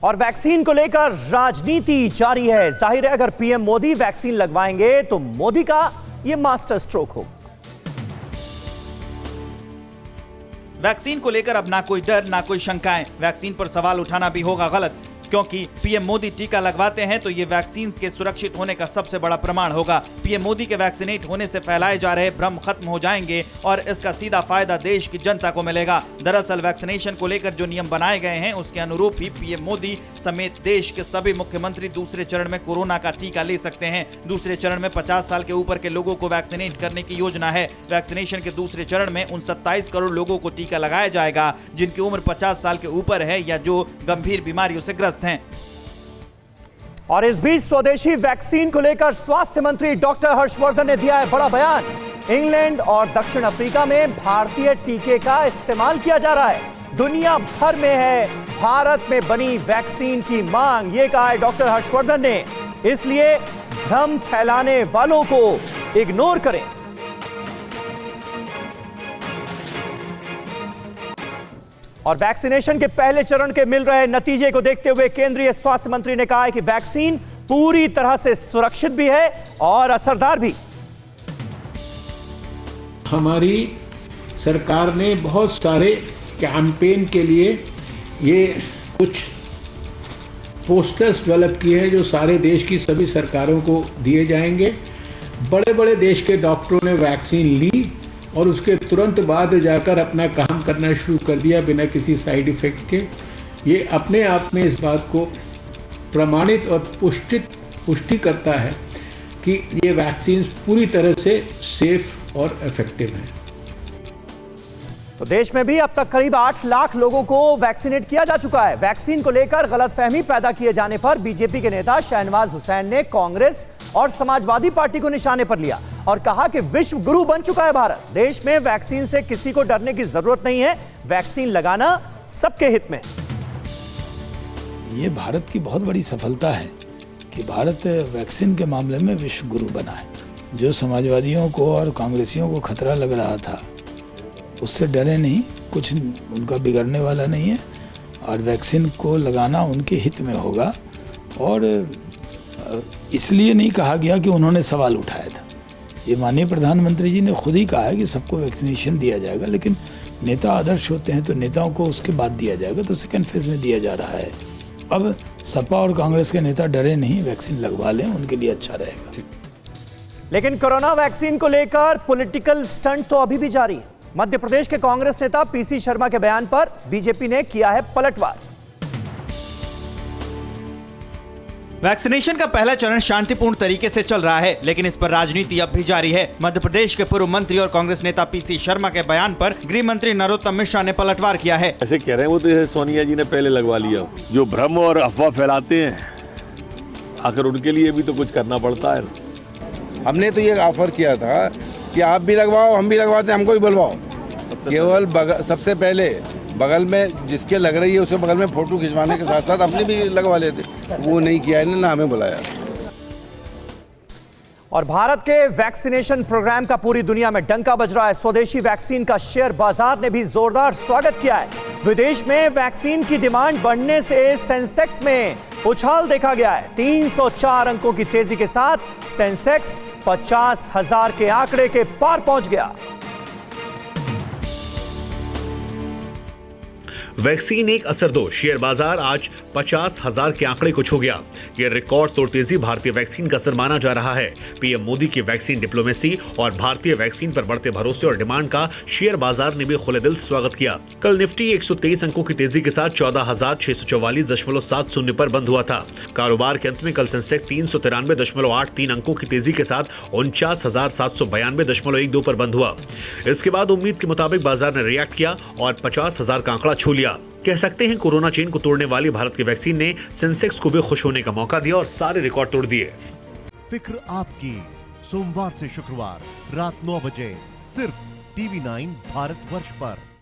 और वैक्सीन को लेकर राजनीति जारी है। जाहिर है अगर पीएम मोदी वैक्सीन लगवाएंगे तो मोदी का यह मास्टर स्ट्रोक हो। वैक्सीन को लेकर अब ना कोई डर ना कोई शंकाएं। वैक्सीन पर सवाल उठाना भी होगा गलत, क्योंकि पीएम मोदी टीका लगवाते हैं तो ये वैक्सीन के सुरक्षित होने का सबसे बड़ा प्रमाण होगा। पीएम मोदी के वैक्सीनेट होने से फैलाए जा रहे भ्रम खत्म हो जाएंगे और इसका सीधा फायदा देश की जनता को मिलेगा। दरअसल वैक्सीनेशन को लेकर जो नियम बनाए गए हैं उसके अनुरूप ही पीएम मोदी समेत देश के सभी मुख्यमंत्री दूसरे चरण में कोरोना का टीका ले सकते हैं। दूसरे चरण में 50 साल के ऊपर के लोगों को वैक्सीनेट करने की योजना है। वैक्सीनेशन के दूसरे चरण में उन 27 करोड़ लोगों को टीका लगाया जाएगा जिनकी उम्र 50 साल के ऊपर है या जो गंभीर बीमारियों से ग्रस्त हैं। और इस बीच स्वदेशी वैक्सीन को लेकर स्वास्थ्य मंत्री डॉक्टर हर्षवर्धन ने दिया है बड़ा बयान। इंग्लैंड और दक्षिण अफ्रीका में भारतीय टीके का इस्तेमाल किया जा रहा है। दुनिया भर में है भारत में बनी वैक्सीन की मांग, ये कहा है डॉक्टर हर्षवर्धन ने। इसलिए भ्रम फैलाने वालों को इग्नोर करें। और वैक्सीनेशन के पहले चरण के मिल रहे नतीजे को देखते हुए केंद्रीय स्वास्थ्य मंत्री ने कहा है कि वैक्सीन पूरी तरह से सुरक्षित भी है और असरदार भी। हमारी सरकार ने बहुत सारे कैंपेन के लिए ये कुछ पोस्टर्स डेवलप किए हैं जो सारे देश की सभी सरकारों को दिए जाएंगे। बड़े बड़े देश के डॉक्टरों ने वैक्सीन ली और उसके तुरंत बाद जाकर अपना काम करना शुरू कर दिया बिना किसी साइड इफेक्ट के। ये अपने आप में इस बात को प्रमाणित और पुष्टि करता है कि ये वैक्सीन पूरी तरह से सेफ और इफेक्टिव हैं। तो देश में भी अब तक करीब 8 लाख लोगों को वैक्सीनेट किया जा चुका है। वैक्सीन को लेकर गलतफहमी पैदा किए जाने पर बीजेपी के नेता शहनवाज हुसैन ने कांग्रेस और समाजवादी पार्टी को निशाने पर लिया और कहा कि विश्व गुरु बन चुका है भारत। देश में वैक्सीन से किसी को डरने की जरूरत नहीं है, वैक्सीन लगाना सबके हित में। ये भारत की बहुत बड़ी सफलता है कि भारत वैक्सीन के मामले में विश्व गुरु बना है। जो समाजवादियों को और कांग्रेसियों को खतरा लग रहा था उससे डरे नहीं, कुछ उनका बिगड़ने वाला नहीं है और वैक्सीन को लगाना उनके हित में होगा। और इसलिए नहीं कहा गया कि उन्होंने सवाल उठाया था। ये माननीय प्रधानमंत्री जी ने खुद ही कहा है कि सबको वैक्सीनेशन दिया जाएगा, लेकिन नेता आदर्श होते हैं तो नेताओं को उसके बाद दिया जाएगा, तो सेकेंड फेज में दिया जा रहा है। अब सपा और कांग्रेस के नेता डरे नहीं, वैक्सीन लगवा लें, उनके लिए अच्छा रहेगा। लेकिन कोरोना वैक्सीन को लेकर पॉलिटिकल स्टंट तो अभी भी जारी है। मध्य प्रदेश के कांग्रेस नेता पीसी शर्मा के बयान पर बीजेपी ने किया है पलटवार। वैक्सीनेशन का पहला चरण शांतिपूर्ण तरीके से चल रहा है, लेकिन इस पर राजनीति अब भी जारी है। मध्य प्रदेश के पूर्व मंत्री और कांग्रेस नेता पीसी शर्मा के बयान पर गृह मंत्री नरोत्तम मिश्रा ने पलटवार किया है। ऐसे कह रहे हैं वो तो सोनिया जी ने पहले लगवा लिया। जो भ्रम और अफवाह फैलाते हैं आखिर उनके लिए भी तो कुछ करना पड़ता है। हमने तो ये ऑफर किया था कि आप भी लगवाओ, हम भी लगवाते हैं, हमको भी बुलवाओ। केवल सबसे पहले बगल में जिसके लग रही है उसके बगल में फोटो खिंचवाने के साथ साथ अपने भी लगवा लेते। वो नहीं किया इन्होंने, ना हमें बुलाया। और भारत के वैक्सीनेशन प्रोग्राम का पूरी दुनिया में डंका बज रहा है। स्वदेशी वैक्सीन का शेयर बाजार ने भी जोरदार स्वागत किया है। विदेश में वैक्सीन की डिमांड बढ़ने से सेंसेक्स में उछाल देखा गया है। 304 अंकों की तेजी के साथ सेंसेक्स 50,000 के आंकड़े के पार पहुंच गया। वैक्सीन एक असरदो, शेयर बाजार आज 50,000 के आंकड़े को छू गया। यह रिकॉर्ड तोड़ तेजी भारतीय वैक्सीन का असर माना जा रहा है। पीएम मोदी की वैक्सीन डिप्लोमेसी और भारतीय वैक्सीन पर बढ़ते भरोसे और डिमांड का शेयर बाजार ने भी खुले दिल से स्वागत किया। कल निफ्टी 123 अंकों की तेजी के साथ 14,644.70 पर बंद हुआ था। कारोबार के अंत में कल सेंसेक्स 393.83 अंकों की तेजी के साथ 49,792.12 पर बंद हुआ। इसके बाद उम्मीद के मुताबिक बाजार ने रिएक्ट किया और 50,000 का आंकड़ा छू लिया। कह सकते हैं कोरोना चेन को तोड़ने वाली भारत की वैक्सीन ने सेंसेक्स को भी खुश होने का मौका दिया और सारे रिकॉर्ड तोड़ दिए। फिक्र आपकी, सोमवार से शुक्रवार रात 9 बजे सिर्फ TV9 भारतवर्ष पर।